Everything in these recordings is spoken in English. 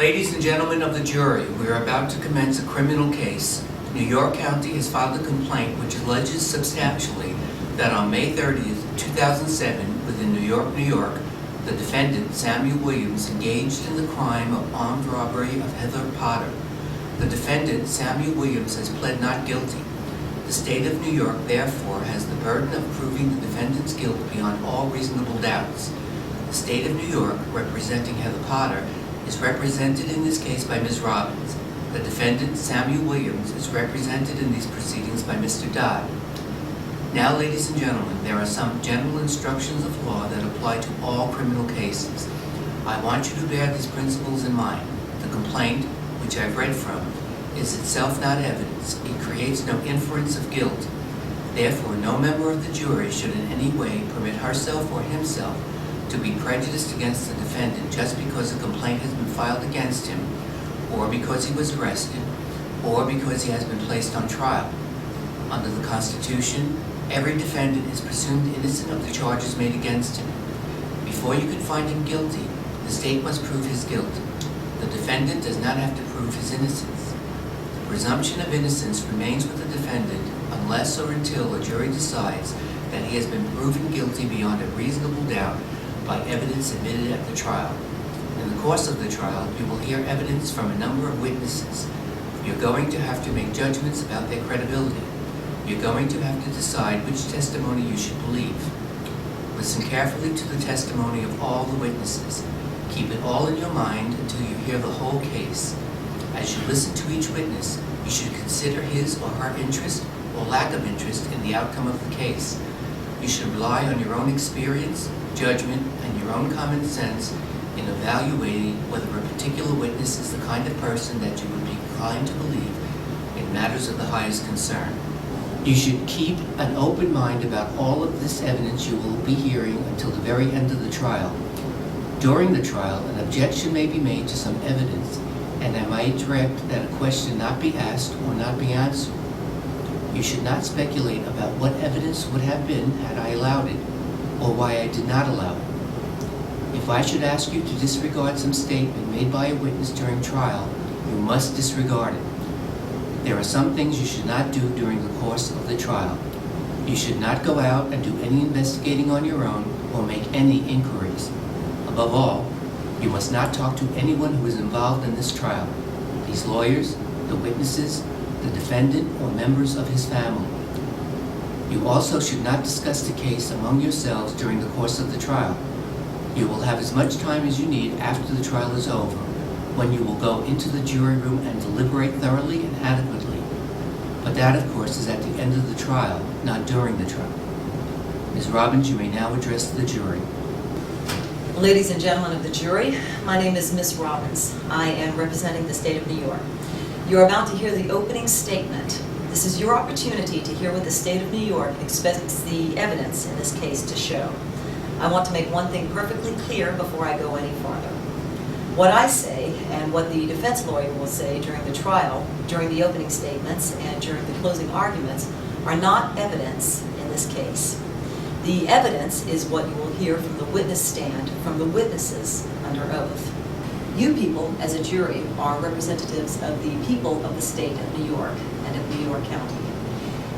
Ladies and gentlemen of the jury, we are about to commence a criminal case. New York County has filed a complaint which alleges substantially that on May 30th, 2007, within New York, the defendant, Samuel Williams, engaged in the crime of armed robbery of Heather Potter. The defendant, Samuel Williams, has pled not guilty. The state of New York, therefore, has the burden of proving the defendant's guilt beyond all reasonable doubts. The state of New York, representing Heather Potter, is represented in this case by Ms. Robbins. The defendant, Samuel Williams, is represented in these proceedings by Mr. Dodd. Now, ladies and gentlemen, there are some general instructions of law that apply to all criminal cases. I want you to bear these principles in mind. The complaint, which I've read from, is itself not evidence. It creates no inference of guilt. Therefore, no member of the jury should in any way permit herself or himself to be prejudiced against the defendant just because a complaint has been filed against him, or because he was arrested, or because he has been placed on trial. Under the Constitution, every defendant is presumed innocent of the charges made against him. Before you can find him guilty, the state must prove his guilt. The defendant does not have to prove his innocence. The presumption of innocence remains with the defendant unless or until a jury decides that he has been proven guilty beyond a reasonable doubt by evidence admitted at the trial. In the course of the trial, you will hear evidence from a number of witnesses. You're going to have to make judgments about their credibility. You're going to have to decide which testimony you should believe. Listen carefully to the testimony of all the witnesses. Keep it all in your mind until you hear the whole case. As you listen to each witness, you should consider his or her interest or lack of interest in the outcome of the case. You should rely on your own experience, judgment, and your own common sense in evaluating whether a particular witness is the kind of person that you would be inclined to believe in matters of the highest concern. You should keep an open mind about all of this evidence you will be hearing until the very end of the trial. During the trial, an objection may be made to some evidence, and I might direct that a question not be asked or not be answered. You should not speculate about what evidence would have been had I allowed it, or why I did not allow it. If I should ask you to disregard some statement made by a witness during trial, you must disregard it. There are some things you should not do during the course of the trial. You should not go out and do any investigating on your own or make any inquiries. Above all, you must not talk to anyone who is involved in this trial, these lawyers, the witnesses, the defendant, or members of his family. You also should not discuss the case among yourselves during the course of the trial. You will have as much time as you need after the trial is over, when you will go into the jury room and deliberate thoroughly and adequately. But that, of course, is at the end of the trial, not during the trial. Ms. Robbins, you may now address the jury. Ladies and gentlemen of the jury, my name is Ms. Robbins. I am representing the state of New York. You're about to hear the opening statement. This is your opportunity to hear what the state of New York expects the evidence in this case to show. I want to make one thing perfectly clear before I go any farther. What I say and what the defense lawyer will say during the trial, during the opening statements, and during the closing arguments are not evidence in this case. The evidence is what you will hear from the witness stand, from the witnesses under oath. You people, as a jury, are representatives of the people of the state of New York and of New York County.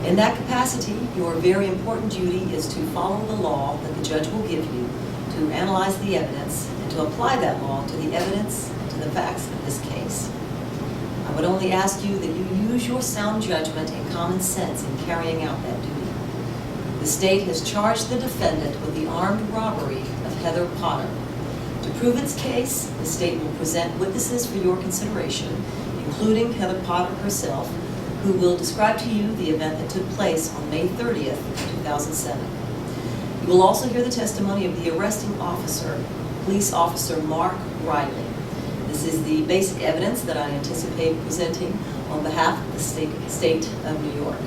In that capacity, your very important duty is to follow the law that the judge will give you, to analyze the evidence, and to apply that law to the evidence and to the facts of this case. I would only ask you that you use your sound judgment and common sense in carrying out that duty. The state has charged the defendant with the armed robbery of Heather Potter. To prove its case, the state will present witnesses for your consideration, including Heather Potter herself, who will describe to you the event that took place on May 30th, 2007. You will also hear the testimony of the arresting officer, Police Officer Mark Riley. This is the basic evidence that I anticipate presenting on behalf of the state of New York.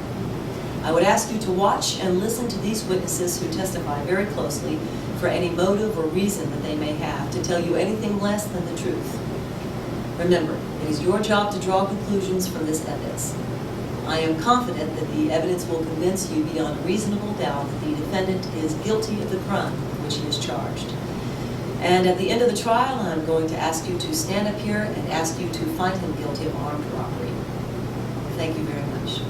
I would ask you to watch and listen to these witnesses who testify very closely for any motive or reason that they may have to tell you anything less than the truth. Remember, it is your job to draw conclusions from this evidence. I am confident that the evidence will convince you beyond a reasonable doubt that the defendant is guilty of the crime of which he is charged. And at the end of the trial, I'm going to ask you to stand up here and ask you to find him guilty of armed robbery. Thank you very much.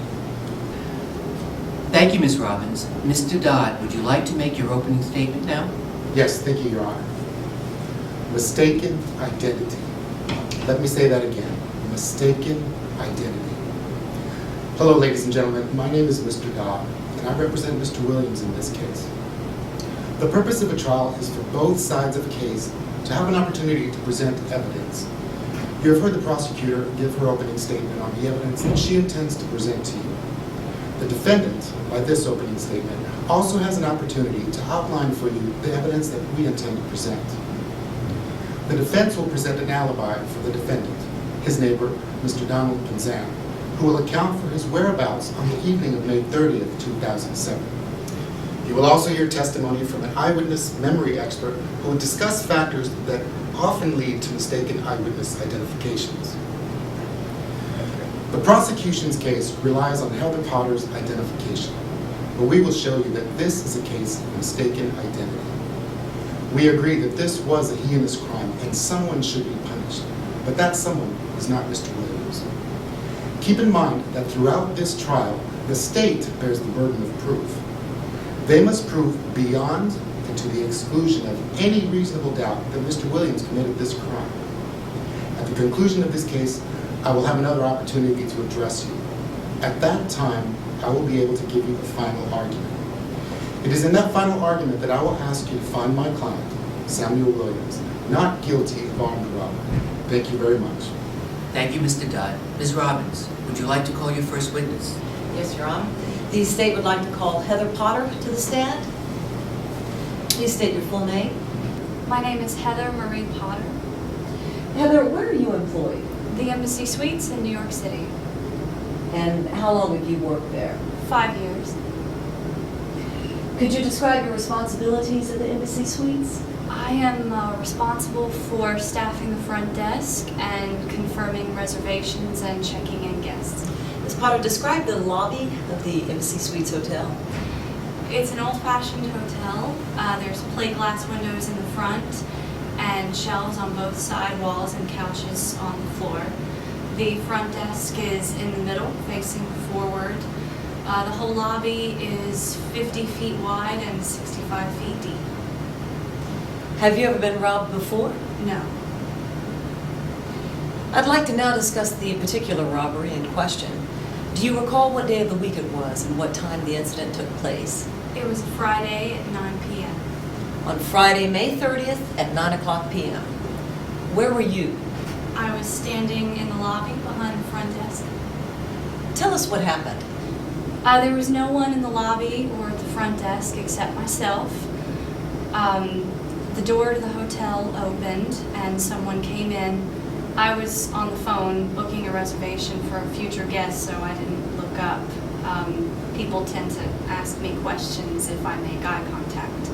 Thank you, Ms. Robbins. Mr. Dodd, would you like to make your opening statement now? Yes, thank you, Your Honor. Mistaken identity. Let me say that again. Mistaken identity. Hello, ladies and gentlemen. My name is Mr. Dodd, and I represent Mr. Williams in this case. The purpose of a trial is for both sides of a case to have an opportunity to present evidence. You have heard the prosecutor give her opening statement on the evidence that she intends to present to you. The defendant, by this opening statement, also has an opportunity to outline for you the evidence that we intend to present. The defense will present an alibi for the defendant, his neighbor, Mr. Donald Pinzan, who will account for his whereabouts on the evening of May 30th, 2007. You will also hear testimony from an eyewitness memory expert who will discuss factors that often lead to mistaken eyewitness identifications. The prosecution's case relies on Heather Potter's identification, but we will show you that this is a case of mistaken identity. We agree that this was a heinous crime and someone should be punished, but that someone is not Mr. Williams. Keep in mind that throughout this trial, the state bears the burden of proof. They must prove beyond and to the exclusion of any reasonable doubt that Mr. Williams committed this crime. At the conclusion of this case, I will have another opportunity to address you. At that time, I will be able to give you the final argument. It is in that final argument that I will ask you to find my client, Samuel Williams, not guilty of armed robbery. Thank you very much. Thank you, Mr. Dodd. Ms. Robbins, would you like to call your first witness? Yes, Your Honor. The state would like to call Heather Potter to the stand. Please state your full name. My name is Heather Marie Potter. Heather, where are you employed? The Embassy Suites in New York City. And how long have you worked there? 5 years. Could you describe your responsibilities at the Embassy Suites? I am responsible for staffing the front desk and confirming reservations and checking in guests. Ms. Potter, describe the lobby of the Embassy Suites Hotel. It's an old-fashioned hotel. There's plate glass windows in the front and shelves on both side walls and couches on the floor. The front desk is in the middle, facing forward. The whole lobby is 50 feet wide and 65 feet deep. Have you ever been robbed before? No. I'd like to now discuss the particular robbery in question. Do you recall what day of the week it was and what time the incident took place? It was Friday at 9 p.m. On Friday, May 30th at 9 o'clock p.m. Where were you? I was standing in the lobby behind the front desk. Tell us what happened. There was no one in the lobby or at the front desk except myself. The door to the hotel opened and someone came in. I was on the phone booking a reservation for a future guest, so I didn't look up. People tend to ask me questions if I make eye contact.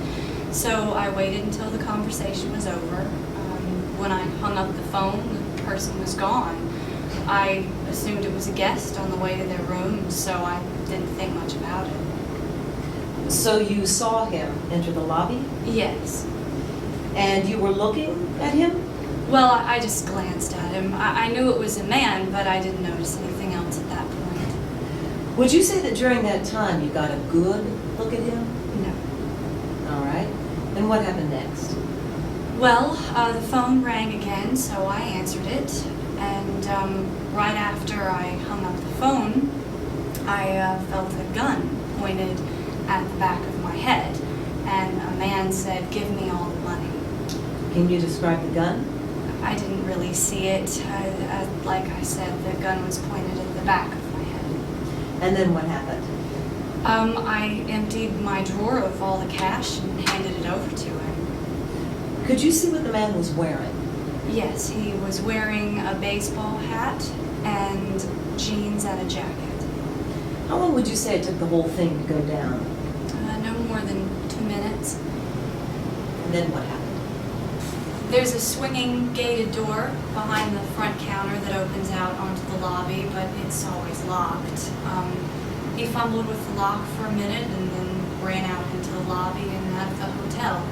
So I waited until the conversation was over. When I hung up the phone, the person was gone. I assumed it was a guest on the way to their room, so I didn't think much about it. So you saw him enter the lobby? Yes. And you were looking at him? Well, I just glanced at him. I knew it was a man, but I didn't notice anything else at that point. Would you say that during that time you got a good look at him? No. All right. Then what happened next? Well, the phone rang again, so I answered it. And right after I hung up the phone, I felt a gun pointed at the back of my head. And a man said, "Give me all the money." Can you describe the gun? I didn't really see it. Like I said, the gun was pointed at the back of my head. And then what happened? I emptied my drawer of all the cash and handed it over to him. Could you see what the man was wearing? Yes, he was wearing a baseball hat and jeans and a jacket. How long would you say it took the whole thing to go down? No more than 2 minutes. And then what happened? There's a swinging gated door behind the front counter that opens out onto the lobby, but it's always locked. He fumbled with the lock for a minute and then ran out into the lobby and out of the hotel.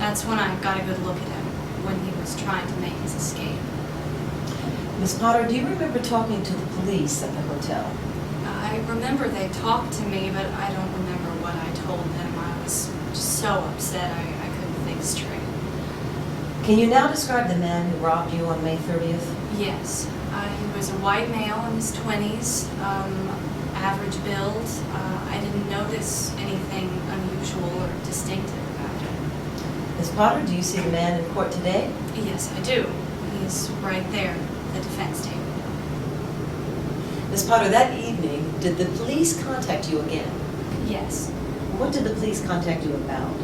That's when I got a good look at him, when he was trying to make his escape. Ms. Potter, do you remember talking to the police at the hotel? I remember they talked to me, but I don't remember what I told them. I was just so upset I couldn't think straight. Can you now describe the man who robbed you on May 30th? Yes, he was a white male in his 20s, average build. I didn't notice anything unusual or distinctive about him. Ms. Potter, do you see the man in court today? Yes, I do. He's right there, at the defense table. Ms. Potter, that evening, did the police contact you again? Yes. What did the police contact you about?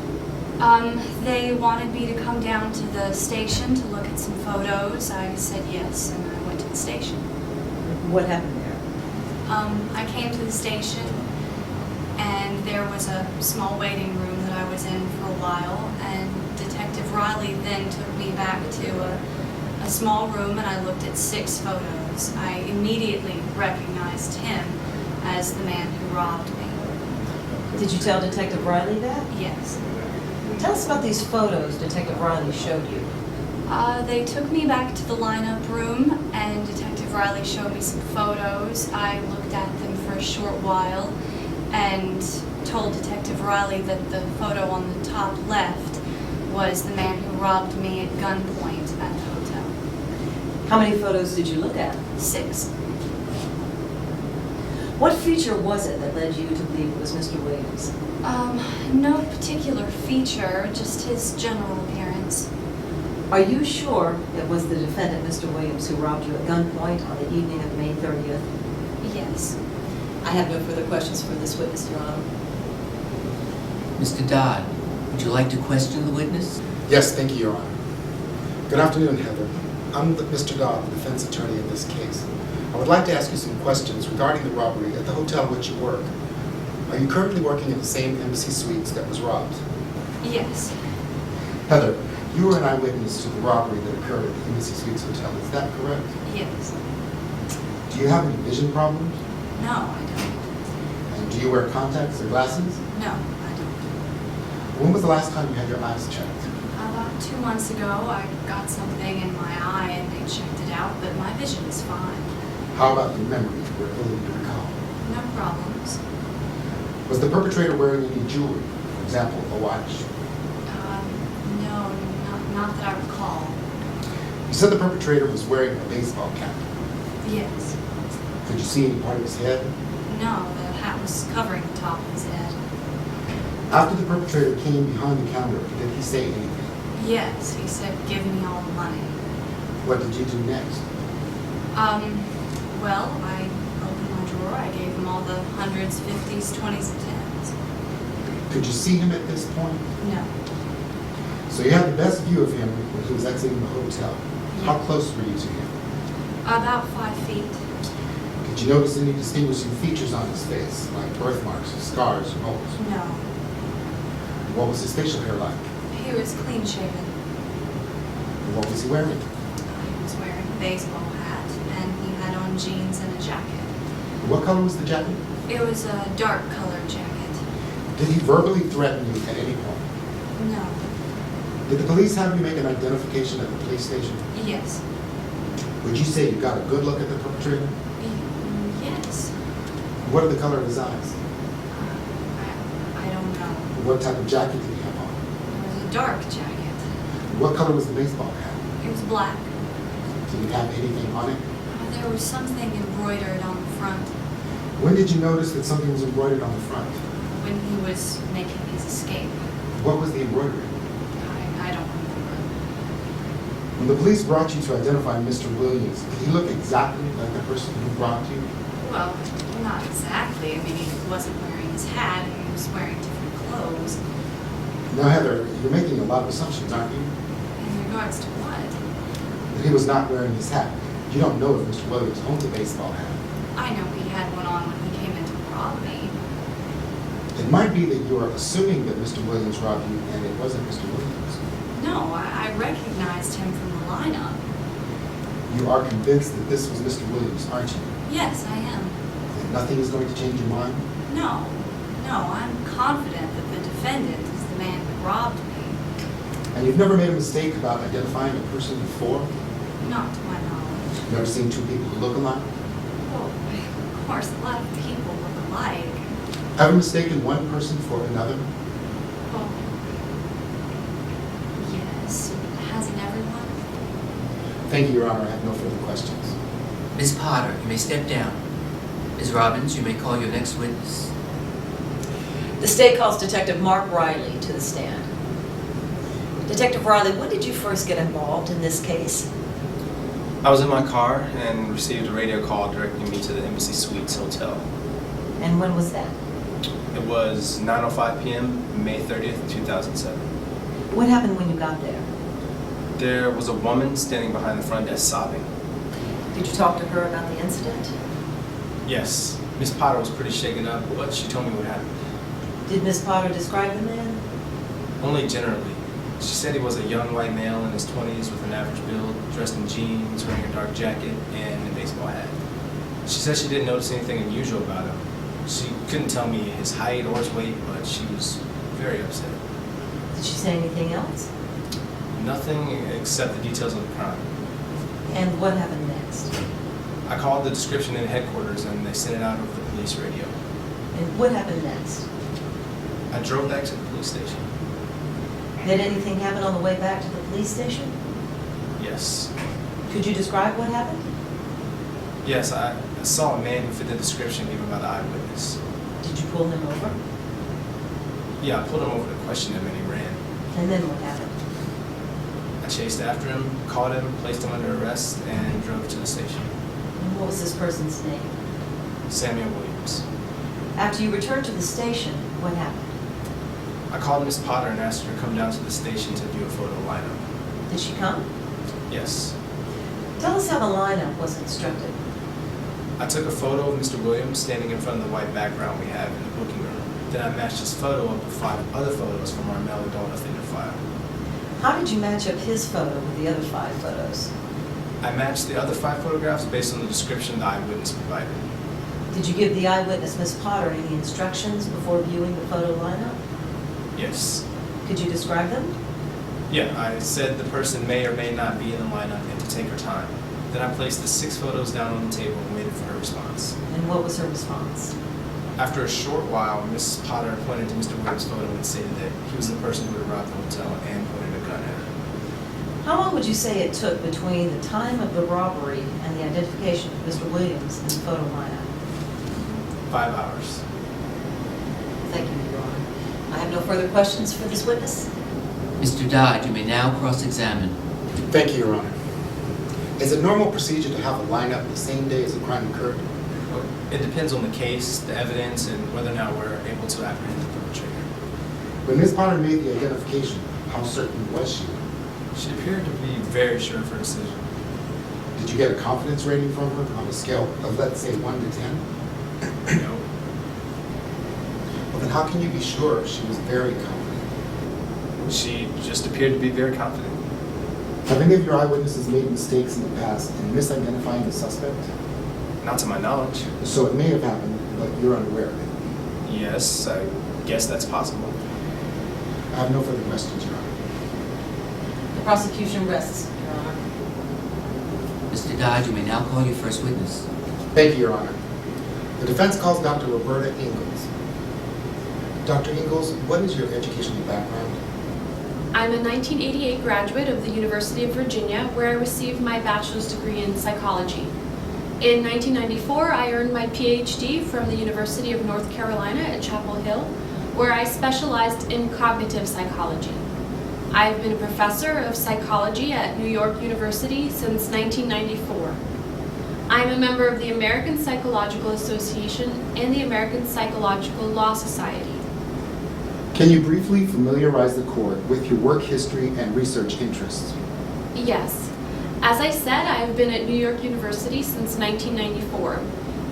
They wanted me to come down to the station to look at some photos. I said yes, and I went to the station. What happened there? I came to the station, and there was a small waiting room that I was in for a while, and Detective Riley then took me back to a small room, and I looked at 6 photos. I immediately recognized him as the man who robbed me. Did you tell Detective Riley that? Yes. Tell us about these photos Detective Riley showed you. They took me back to the lineup room, and Detective Riley showed me some photos. I looked at them for a short while and told Detective Riley that the photo on the top left was the man who robbed me at gunpoint at the hotel. How many photos did you look at? 6. What feature was it that led you to believe it was Mr. Williams? No particular feature, just his general appearance. Are you sure it was the defendant, Mr. Williams, who robbed you at gunpoint on the evening of May 30th? Yes. I have no further questions for this witness, Your Honor. Mr. Dodd, would you like to question the witness? Yes, thank you, Your Honor. Good afternoon, Heather. I'm Mr. Dodd, the defense attorney in this case. I would like to ask you some questions regarding the robbery at the hotel in which you work. Are you currently working in the same Embassy Suites that was robbed? Yes. Heather, you were an eyewitness to the robbery that occurred at the Embassy Suites Hotel, is that correct? Yes. Do you have any vision problems? No, I don't. And do you wear contacts or glasses? No, I don't. When was the last time you had your eyes checked? About 2 months ago, I got something in my eye and they checked it out, but my vision is fine. How about your memory, your ability to recall? No problems. Was the perpetrator wearing any jewelry? For example, a watch? No, not that I recall. You said the perpetrator was wearing a baseball cap. Yes. Could you see any part of his head? No, the hat was covering the top of his head. After the perpetrator came behind the counter, did he say anything? Yes, he said, "Give me all the money." What did you do next? Well, I opened my drawer, I gave him all the hundreds, 50s, 20s, and 10s. Could you see him at this point? No. So you had the best view of him when he was exiting the hotel. How close were you to him? About 5 feet. Did you notice any distinguishing features on his face, like birthmarks, or scars, or moles? No. What was his facial hair like? He was clean shaven. And what was he wearing? He was wearing a baseball hat, and he had on jeans and a jacket. What color was the jacket? It was a dark colored jacket. Did he verbally threaten you at any point? No. Did the police have you make an identification at the police station? Yes. Would you say you got a good look at the perpetrator? Yes. What are the color of his eyes? I don't know. What type of jacket did he have on? It was a dark jacket. What color was the baseball hat? It was black. Did it have anything on it? There was something embroidered on the front When did you notice that something was embroidered on the front? when he was making his escape. What was the embroidery? I don't remember. When the police brought you to identify Mr. Williams, did he look exactly like the person who brought you? Well, not exactly. I mean, he wasn't wearing his hat and he was wearing different clothes. Now, Heather, you're making a lot of assumptions, aren't you? In regards to what? That he was not wearing his hat. You don't know if Mr. Williams owns a baseball hat. I know he had one on when he came in to rob me. It might be that you are assuming that Mr. Williams robbed you and it wasn't Mr. Williams. No, I recognized him from the lineup. You are convinced that this was Mr. Williams, aren't you? Yes, I am. And nothing is going to change your mind? No, I'm confident that the defendant is the man who robbed me. And you've never made a mistake about identifying a person before? Not to my knowledge. Never seen two people who look alike? Well, of course, a lot of people look alike. Ever mistaken one person for another? Well, yes. Hasn't everyone? Thank you, Your Honor. I have no further questions. Ms. Potter, you may step down. Ms. Robbins, you may call your next witness. The state calls Detective Mark Riley to the stand. Detective Riley, when did you first get involved in this case? I was in my car and received a radio call directing me to the Embassy Suites Hotel. And when was that? It was 9:05 p.m., May 30th, 2007. What happened when you got there? There was a woman standing behind the front desk sobbing. Did you talk to her about the incident? Yes, Miss Potter was pretty shaken up, but she told me what happened. Did Miss Potter describe the man? Only generally. She said he was a young white male in his 20s with an average build, dressed in jeans, wearing a dark jacket, and a baseball hat. She said she didn't notice anything unusual about him. She couldn't tell me his height or his weight, but she was very upset. Did she say anything else? Nothing except the details of the crime. And what happened next? I called the description in headquarters and they sent it out over the police radio. And what happened next? I drove back to the police station. Did anything happen on the way back to the police station? Yes. Could you describe what happened? Yes, I saw a man who fit the description given by the eyewitness. Did you pull him over? Yeah, I pulled him over to question him and he ran. And then what happened? I chased after him, caught him, placed him under arrest, and drove to the station. And what was this person's name? Samuel Williams. After you returned to the station, what happened? I called Miss Potter and asked her to come down to the station to view a photo lineup. Did she come? Yes. Tell us how the lineup was constructed. I took a photo of Mr. Williams standing in front of the white background we have in the booking room. Then I matched his photo up with 5 other photos from our male adult offender file. How did you match up his photo with the other 5 photos? I matched the other 5 photographs based on the description the eyewitness provided. Did you give the eyewitness, Miss Potter, any instructions before viewing the photo lineup? Yes. Could you describe them? Yeah, I said the person may or may not be in the lineup and to take her time. Then I placed the 6 photos down on the table and waited for her response. And what was her response? After a short while, Miss Potter pointed to Mr. Williams' photo and stated that he was the person who had robbed the hotel and pointed a gun at her. How long would you say it took between the time of the robbery and the identification of Mr. Williams in the photo lineup? 5 hours. Thank you, Your Honor. I have no further questions for this witness. Mr. Dodd, you may now cross-examine. Thank you, Your Honor. Is it normal procedure to have a lineup the same day as the crime occurred? Well, it depends on the case, the evidence, and whether or not we're able to apprehend the perpetrator. When Ms. Potter made the identification, how certain was she? She appeared to be very sure of her decision. Did you get a confidence rating from her on a scale of, let's say, 1 to 10? No. Well, then how can you be sure she was very confident? She just appeared to be very confident. Have any of your eyewitnesses made mistakes in the past in misidentifying the suspect? Not to my knowledge. So it may have happened, but you're unaware of it. Yes, I guess that's possible. I have no further questions, Your Honor. The prosecution rests, Your Honor. Mr. Dodd, you may now call your first witness. Thank you, Your Honor. The defense calls Dr. Roberta Ingalls. Dr. Ingalls, what is your educational background? I'm a 1988 graduate of the University of Virginia, where I received my bachelor's degree in psychology. In 1994, I earned my PhD from the University of North Carolina at Chapel Hill, where I specialized in cognitive psychology. I've been a professor of psychology at New York University since 1994. I'm a member of the American Psychological Association and the American Psychological Law Society. Can you briefly familiarize the court with your work history and research interests? Yes. As I said, I have been at New York University since 1994,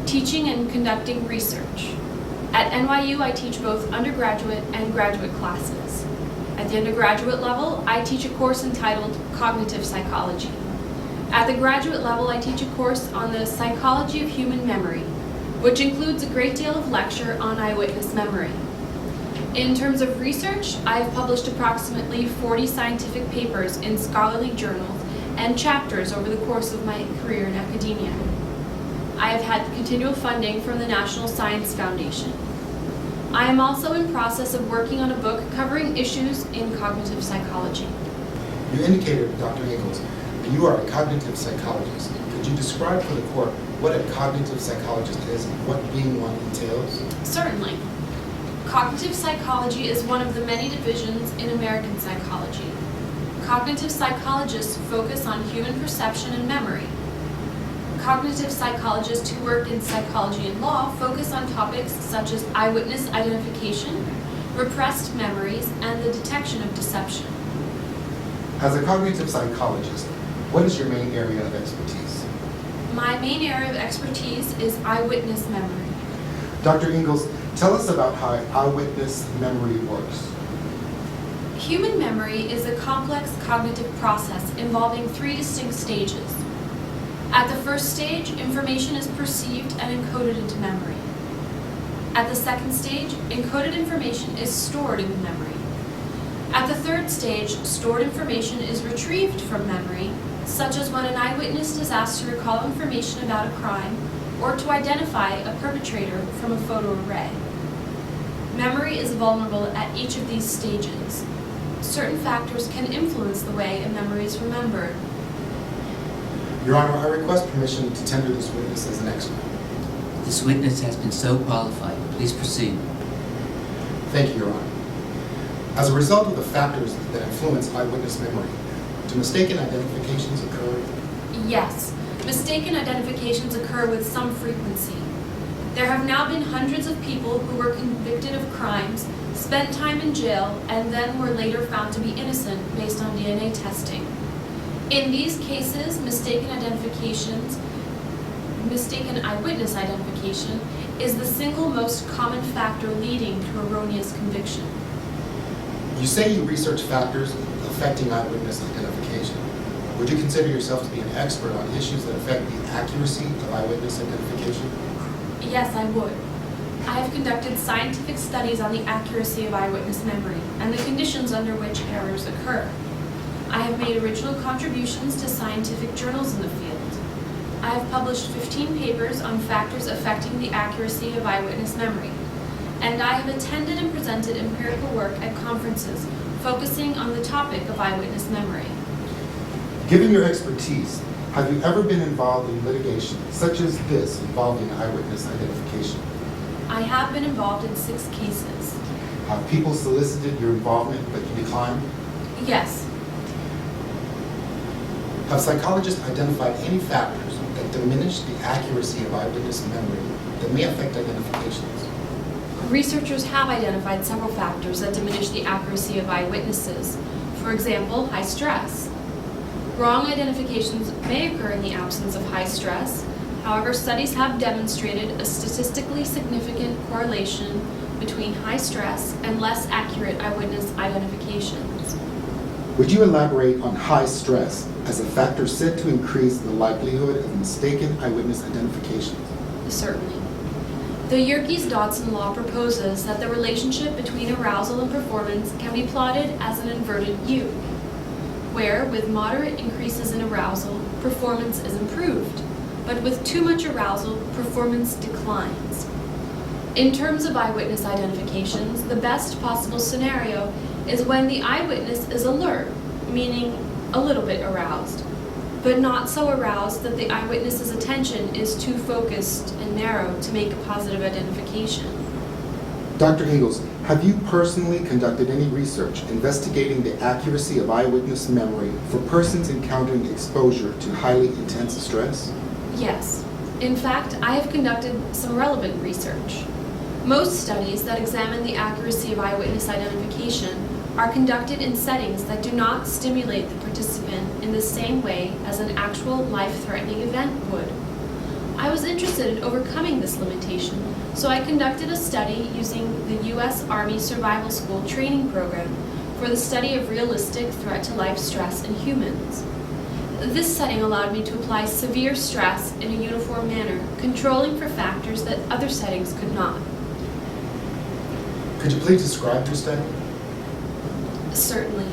teaching and conducting research. At NYU, I teach both undergraduate and graduate classes. At the undergraduate level, I teach a course entitled Cognitive Psychology. At the graduate level, I teach a course on the psychology of human memory, which includes a great deal of lecture on eyewitness memory. In terms of research, I have published approximately 40 scientific papers in scholarly journals and chapters over the course of my career in academia. I have had continual funding from the National Science Foundation. I am also in process of working on a book covering issues in cognitive psychology. You indicated, Dr. Ingalls, that you are a cognitive psychologist. Could you describe for the court what a cognitive psychologist is and what being one entails? Certainly. Cognitive psychology is one of the many divisions in American psychology. Cognitive psychologists focus on human perception and memory. Cognitive psychologists who work in psychology and law focus on topics such as eyewitness identification, repressed memories, and the detection of deception. As a cognitive psychologist, what is your main area of expertise? My main area of expertise is eyewitness memory. Dr. Ingalls, tell us about how eyewitness memory works. Human memory is a complex cognitive process involving 3 distinct stages. At the first stage, information is perceived and encoded into memory. At the second stage, encoded information is stored in memory. At the third stage, stored information is retrieved from memory, such as when an eyewitness is asked to recall information about a crime or to identify a perpetrator from a photo array. Memory is vulnerable at each of these stages. Certain factors can influence the way a memory is remembered. Your Honor, I request permission to tender this witness as an expert. This witness has been so qualified. Please proceed. Thank you, Your Honor. As a result of the factors that influence eyewitness memory, do mistaken identifications occur? Yes, mistaken identifications occur with some frequency. There have now been hundreds of people who were convicted of crimes, spent time in jail, and then were later found to be innocent based on DNA testing. In these cases, mistaken eyewitness identification is the single most common factor leading to erroneous conviction. You say you research factors affecting eyewitness identification. Would you consider yourself to be an expert on issues that affect the accuracy of eyewitness identification? Yes, I would. I have conducted scientific studies on the accuracy of eyewitness memory and the conditions under which errors occur. I have made original contributions to scientific journals in the field. I have published 15 papers on factors affecting the accuracy of eyewitness memory, and I have attended and presented empirical work at conferences focusing on the topic of eyewitness memory. Given your expertise, have you ever been involved in litigation such as this involving eyewitness identification? I have been involved in 6 cases. Have people solicited your involvement but you declined? Yes. Have psychologists identified any factors that diminish the accuracy of eyewitness memory that may affect identifications? Researchers have identified several factors that diminish the accuracy of eyewitnesses. For example, high stress. Wrong identifications may occur in the absence of high stress. However, studies have demonstrated a statistically significant correlation between high stress and less accurate eyewitness identifications. Would you elaborate on high stress as a factor said to increase the likelihood of mistaken eyewitness identifications? Certainly. The Yerkes-Dodson law proposes that the relationship between arousal and performance can be plotted as an inverted U, where with moderate increases in arousal, performance is improved, but with too much arousal, performance declines. In terms of eyewitness identifications, the best possible scenario is when the eyewitness is alert, meaning a little bit aroused, but not so aroused that the eyewitness's attention is too focused and narrow to make a positive identification. Dr. Ingalls, have you personally conducted any research investigating the accuracy of eyewitness memory for persons encountering exposure to highly intense stress? Yes. In fact, I have conducted some relevant research. Most studies that examine the accuracy of eyewitness identification are conducted in settings that do not stimulate the participant in the same way as an actual life-threatening event would. I was interested in overcoming this limitation, so I conducted a study using the U.S. Army Survival School training program for the study of realistic threat-to-life stress in humans. This setting allowed me to apply severe stress in a uniform manner, controlling for factors that other settings could not. Could you please describe your study? Certainly.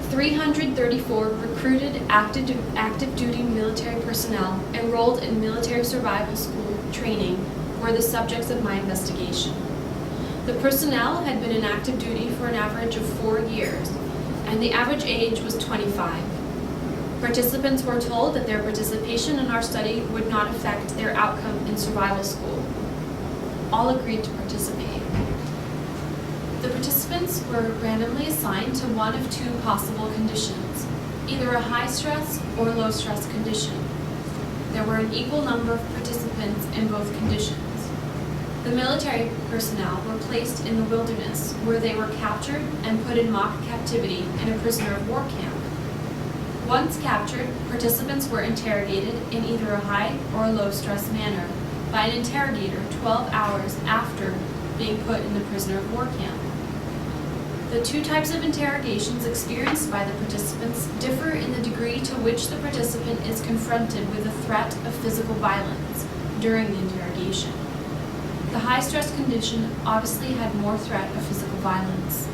334 recruited active duty military personnel enrolled in military survival school training were the subjects of my investigation. The personnel had been in active duty for an average of 4 years, and the average age was 25. Participants were told that their participation in our study would not affect their outcome in survival school. All agreed to participate. The participants were randomly assigned to one of two possible conditions, either a high-stress or low-stress condition. There were an equal number of participants in both conditions. The military personnel were placed in the wilderness, where they were captured and put in mock captivity in a prisoner of war camp. Once captured, participants were interrogated in either a high or a low-stress manner by an interrogator 12 hours after being put in the prisoner of war camp. The two types of interrogations experienced by the participants differ in the degree to which the participant is confronted with a threat of physical violence during the interrogation. The high-stress condition obviously had more threat of physical violence.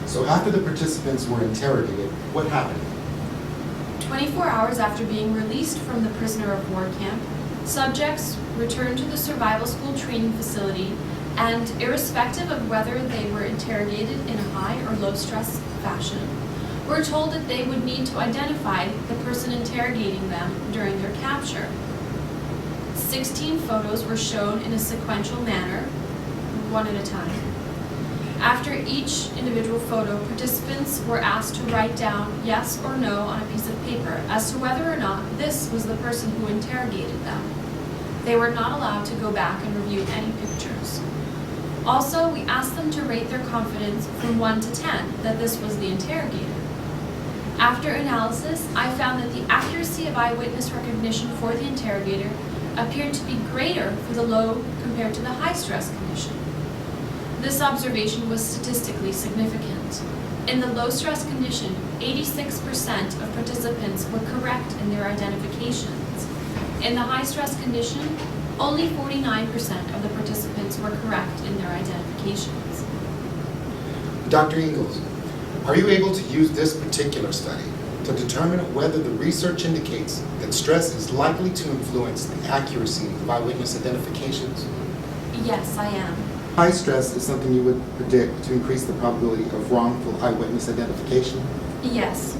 So after the participants were interrogated, what happened? 24 hours after being released from the prisoner of war camp, subjects returned to the survival school training facility and, irrespective of whether they were interrogated in a high or low stress fashion, were told that they would need to identify the person interrogating them during their capture. 16 photos were shown in a sequential manner, one at a time. After each individual photo, participants were asked to write down yes or no on a piece of paper as to whether or not this was the person who interrogated them. They were not allowed to go back and review any pictures. Also, we asked them to rate their confidence from 1 to 10 that this was the interrogator. After analysis, I found that the accuracy of eyewitness recognition for the interrogator appeared to be greater for the low compared to the high stress condition. This observation was statistically significant. In the low stress condition, 86% of participants were correct in their identifications. In the high stress condition, only 49% of the participants were correct in their identifications. Dr. Ingalls, are you able to use this particular study to determine whether the research indicates that stress is likely to influence the accuracy of eyewitness identifications? Yes, I am. High stress is something you would predict to increase the probability of wrongful eyewitness identification? Yes.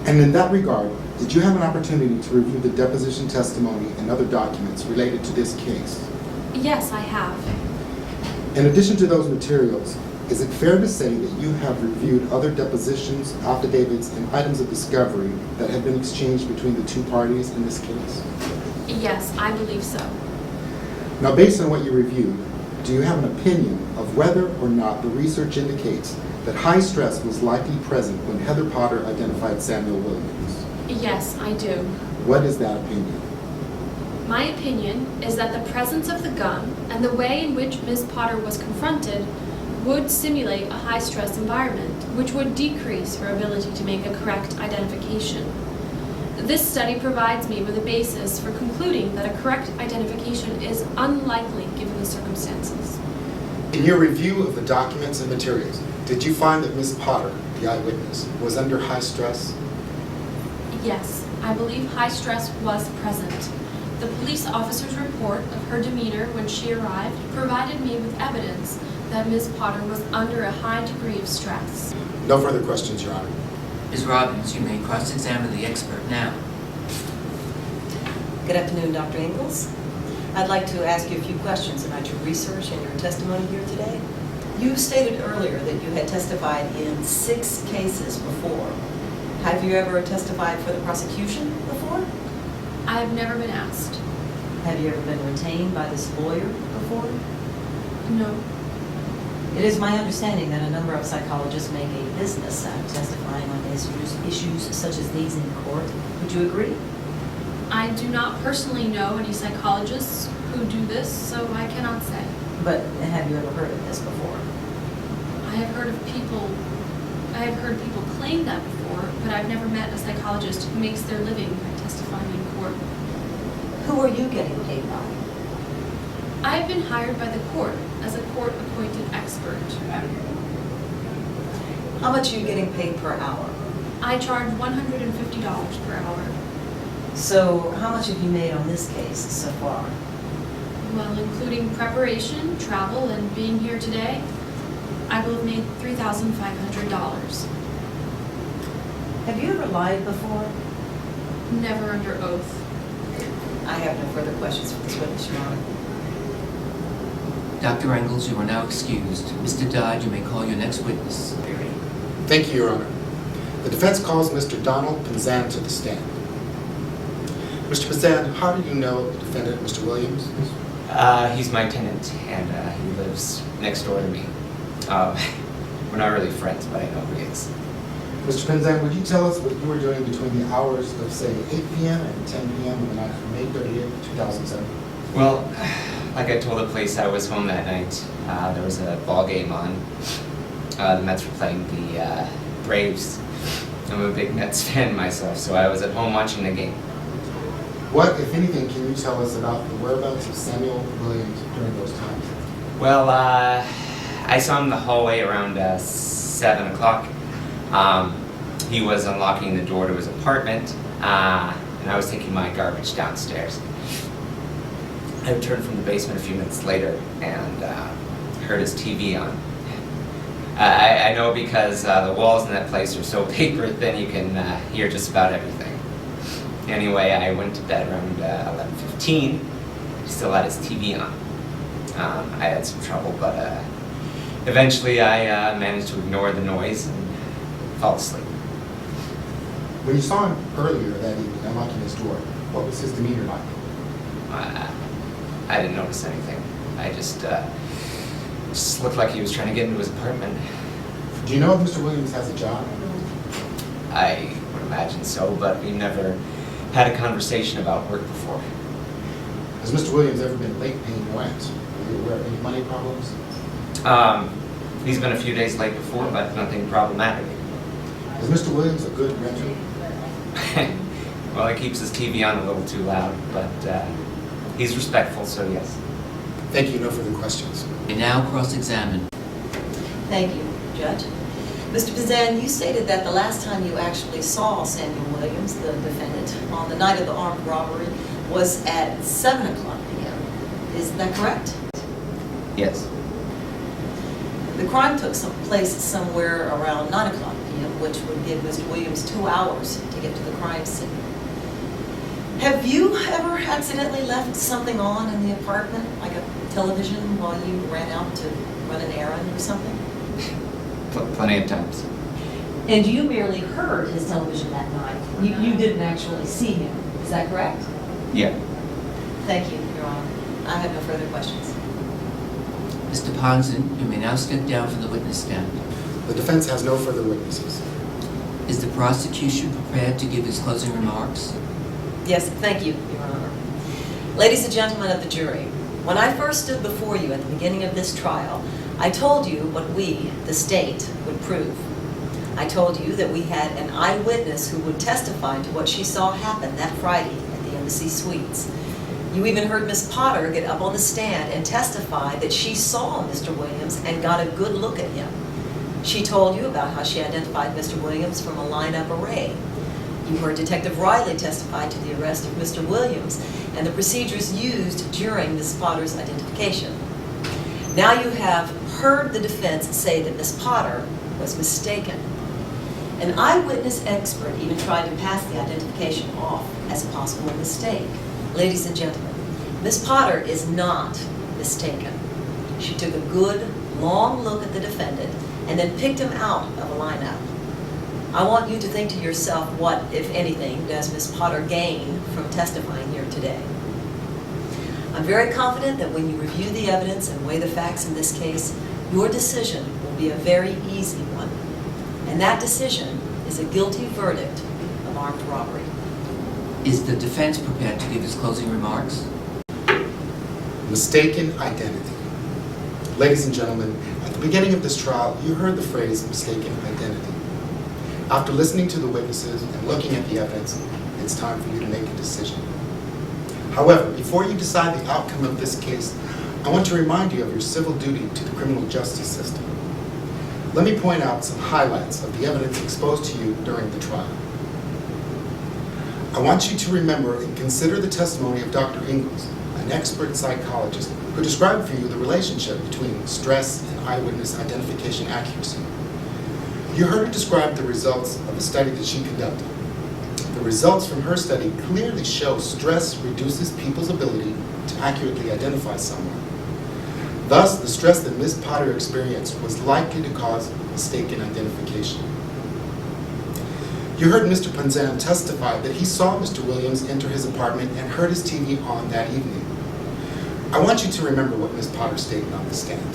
And in that regard, did you have an opportunity to review the deposition testimony and other documents related to this case? Yes, I have. In addition to those materials, is it fair to say that you have reviewed other depositions, affidavits, and items of discovery that have been exchanged between the two parties in this case? Yes, I believe so. Now, based on what you reviewed, do you have an opinion of whether or not the research indicates that high stress was likely present when Heather Potter identified Samuel Williams? Yes, I do. What is that opinion? My opinion is that the presence of the gun and the way in which Ms. Potter was confronted would simulate a high-stress environment, which would decrease her ability to make a correct identification. This study provides me with a basis for concluding that a correct identification is unlikely given the circumstances. In your review of the documents and materials, did you find that Ms. Potter, the eyewitness, was under high stress? Yes, I believe high stress was present. The police officer's report of her demeanor when she arrived provided me with evidence that Ms. Potter was under a high degree of stress. No further questions, Your Honor. Ms. Robbins, you may cross-examine the expert now. Good afternoon, Dr. Ingalls. I'd like to ask you a few questions about your research and your testimony here today. You stated earlier that you had testified in 6 cases before. Have you ever testified for the prosecution before? I have never been asked. Have you ever been retained by this lawyer before? No. It is my understanding that a number of psychologists make a business out of testifying on issues such as these in court. Would you agree? I do not personally know any psychologists who do this, so I cannot say. But have you ever heard of this before? I have heard people claim that before, but I've never met a psychologist who makes their living by testifying in court. Who are you getting paid by? I have been hired by the court as a court-appointed expert. How much are you getting paid per hour? I charge $150 per hour. So how much have you made on this case so far? Well, including preparation, travel, and being here today, I will have made $3,500. Have you ever lied before? Never under oath. I have no further questions for this witness, Your Honor. Dr. Engels, you are now excused. Mr. Dodd, you may call your next witness. Thank you, Your Honor. The defense calls Mr. Donald Pinzan to the stand. Mr. Pinzan, how do you know the defendant, Mr. Williams? He's my tenant, and he lives next door to me. We're not really friends, but I know who he is. Mr. Pinzan, would you tell us what you were doing between the hours of, say, 8 p.m. and 10 p.m. on the night from May 30th, 2007? Well, like I told the police, I was home that night. There was a ball game on. The Mets were playing the Braves. I'm a big Mets fan myself, so I was at home watching the game. What, if anything, can you tell us about the whereabouts of Samuel Williams during those times? Well, I saw him in the hallway around 7 o'clock. He was unlocking the door to his apartment, and I was taking my garbage downstairs. I returned from the basement a few minutes later and heard his TV on. I know because the walls in that place are so paper thin you can hear just about everything. Anyway, I went to bed around 11:15. He still had his TV on. I had some trouble, but eventually I managed to ignore the noise and fall asleep. When you saw him earlier that evening unlocking his door, what was his demeanor like? I didn't notice anything. I just looked like he was trying to get into his apartment. Do you know if Mr. Williams has a job? I would imagine so, but we never had a conversation about work before. Has Mr. Williams ever been late paying rent? Are you aware of any money problems? He's been a few days late before, but nothing problematic. Is Mr. Williams a good renter? Well, he keeps his TV on a little too loud, but he's respectful, so yes. Thank you. No further questions. You now cross-examine. Thank you, Judge. Mr. Pinzan, you stated that the last time you actually saw Samuel Williams, the defendant, on the night of the armed robbery was at 7 o'clock p.m. Is that correct? Yes. The crime took place somewhere around 9 o'clock p.m., which would give Mr. Williams 2 hours to get to the crime scene. Have you ever accidentally left something on in the apartment, like a television, while you ran out to run an errand or something? Plenty of times. And you merely heard his television that night. You didn't actually see him. Is that correct? Yeah. Thank you, Your Honor. I have no further questions. Mr. Ponson, you may now step down from the witness stand. The defense has no further witnesses. Is the prosecution prepared to give its closing remarks? Yes, thank you, Your Honor. Ladies and gentlemen of the jury, when I first stood before you at the beginning of this trial, I told you what we, the state, would prove. I told you that we had an eyewitness who would testify to what she saw happen that Friday at the Embassy Suites. You even heard Miss Potter get up on the stand and testify that she saw Mr. Williams and got a good look at him. She told you about how she identified Mr. Williams from a lineup array. You heard Detective Riley testify to the arrest of Mr. Williams and the procedures used during Miss Potter's identification. Now you have heard the defense say that Miss Potter was mistaken. An eyewitness expert even tried to pass the identification off as a possible mistake. Ladies and gentlemen, Miss Potter is not mistaken. She took a good, long look at the defendant and then picked him out of a lineup. I want you to think to yourself what, if anything, does Miss Potter gain from testifying here today. I'm very confident that when you review the evidence and weigh the facts in this case, your decision will be a very easy one. And that decision is a guilty verdict of armed robbery. Is the defense prepared to give its closing remarks? Mistaken identity. Ladies and gentlemen, at the beginning of this trial, you heard the phrase mistaken identity. After listening to the witnesses and looking at the evidence, it's time for you to make a decision. However, before you decide the outcome of this case, I want to remind you of your civil duty to the criminal justice system. Let me point out some highlights of the evidence exposed to you during the trial. I want you to remember and consider the testimony of Dr. Ingalls, an expert psychologist who described for you the relationship between stress and eyewitness identification accuracy. You heard her describe the results of a study that she conducted. The results from her study clearly show stress reduces people's ability to accurately identify someone. Thus, the stress that Ms. Potter experienced was likely to cause mistaken identification. You heard Mr. Panzan testify that he saw Mr. Williams enter his apartment and heard his TV on that evening. I want you to remember what Ms. Potter stated on the stand.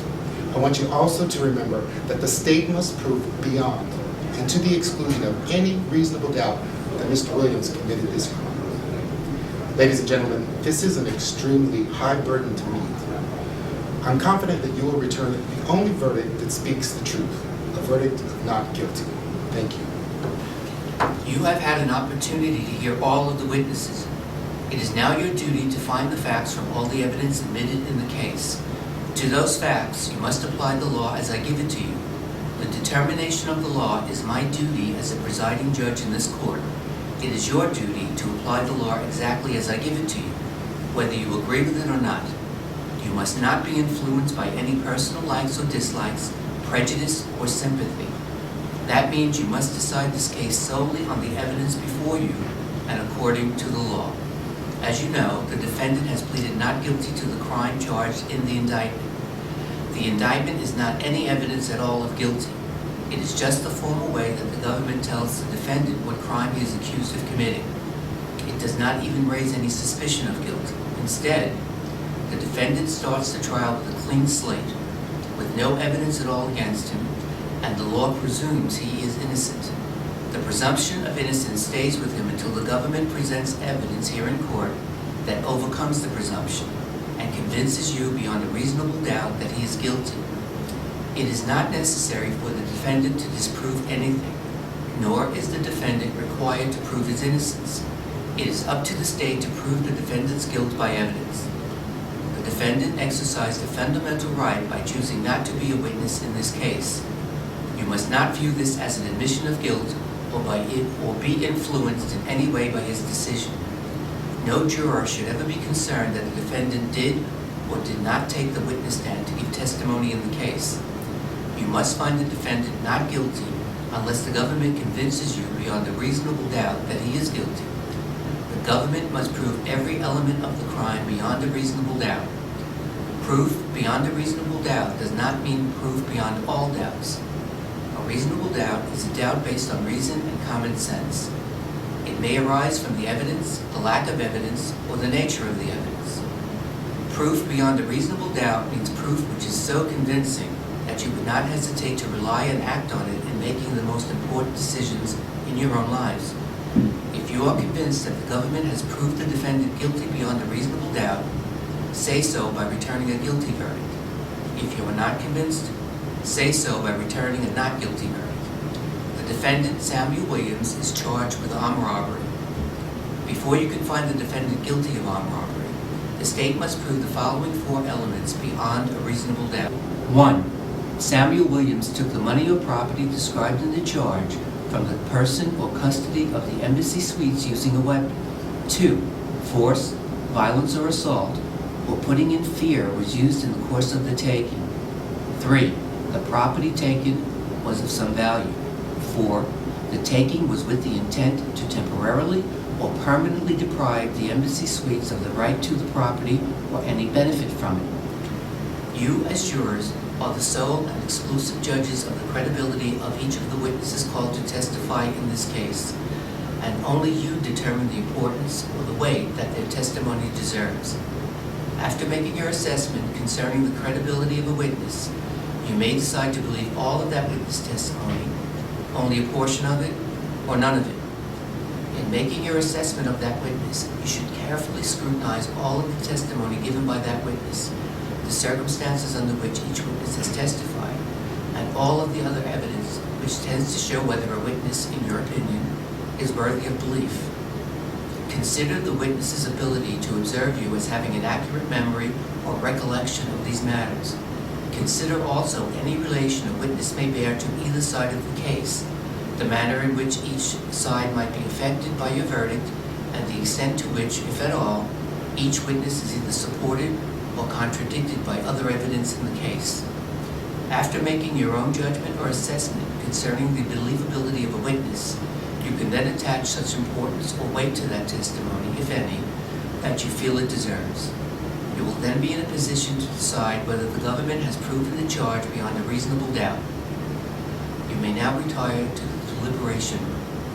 I want you also to remember that the state must prove beyond and to the exclusion of any reasonable doubt that Mr. Williams committed this crime. Ladies and gentlemen, this is an extremely high burden to meet. I'm confident that you will return the only verdict that speaks the truth, a verdict of not guilty. Thank you. You have had an opportunity to hear all of the witnesses. It is now your duty to find the facts from all the evidence admitted in the case. To those facts, you must apply the law as I give it to you. The determination of the law is my duty as a presiding judge in this court. It is your duty to apply the law exactly as I give it to you, whether you agree with it or not. You must not be influenced by any personal likes or dislikes, prejudice, or sympathy. That means you must decide this case solely on the evidence before you and according to the law. As you know, the defendant has pleaded not guilty to the crime charged in the indictment. The indictment is not any evidence at all of guilty. It is just the formal way that the government tells the defendant what crime he is accused of committing. It does not even raise any suspicion of guilt. Instead, the defendant starts the trial with a clean slate, with no evidence at all against him, and the law presumes he is innocent. The presumption of innocence stays with him until the government presents evidence here in court that overcomes the presumption and convinces you beyond a reasonable doubt that he is guilty. It is not necessary for the defendant to disprove anything, nor is the defendant required to prove his innocence. It is up to the state to prove the defendant's guilt by evidence. The defendant exercised a fundamental right by choosing not to be a witness in this case. You must not view this as an admission of guilt or be influenced in any way by his decision. No juror should ever be concerned that the defendant did or did not take the witness stand to give testimony in the case. You must find the defendant not guilty unless the government convinces you beyond a reasonable doubt that he is guilty. The government must prove every element of the crime beyond a reasonable doubt. Proof beyond a reasonable doubt does not mean proof beyond all doubts. A reasonable doubt is a doubt based on reason and common sense. It may arise from the evidence, the lack of evidence, or the nature of the evidence. Proof beyond a reasonable doubt means proof which is so convincing that you would not hesitate to rely and act on it in making the most important decisions in your own lives. If you are convinced that the government has proved the defendant guilty beyond a reasonable doubt, say so by returning a guilty verdict. If you are not convinced, say so by returning a not guilty verdict. The defendant, Samuel Williams, is charged with armed robbery. Before you can find the defendant guilty of armed robbery, the state must prove the following four elements beyond a reasonable doubt. 1. Samuel Williams took the money or property described in the charge from the person or custody of the embassy suites using a weapon. 2. Force, violence, or assault, or putting in fear was used in the course of the taking. 3. The property taken was of some value. 4. The taking was with the intent to temporarily or permanently deprive the embassy suites of the right to the property or any benefit from it. You, as jurors, are the sole and exclusive judges of the credibility of each of the witnesses called to testify in this case, and only you determine the importance or the weight that their testimony deserves. After making your assessment concerning the credibility of a witness, you may decide to believe all of that witness testimony, only a portion of it, or none of it. In making your assessment of that witness, you should carefully scrutinize all of the testimony given by that witness, the circumstances under which each witness has testified, and all of the other evidence which tends to show whether a witness, in your opinion, is worthy of belief. Consider the witness's ability to observe you as having an accurate memory or recollection of these matters. Consider also any relation a witness may bear to either side of the case, the manner in which each side might be affected by your verdict, and the extent to which, if at all, each witness is either supported or contradicted by other evidence in the case. After making your own judgment or assessment concerning the believability of a witness, you can then attach such importance or weight to that testimony, if any, that you feel it deserves. You will then be in a position to decide whether the government has proven the charge beyond a reasonable doubt. You may now retire to the deliberation room.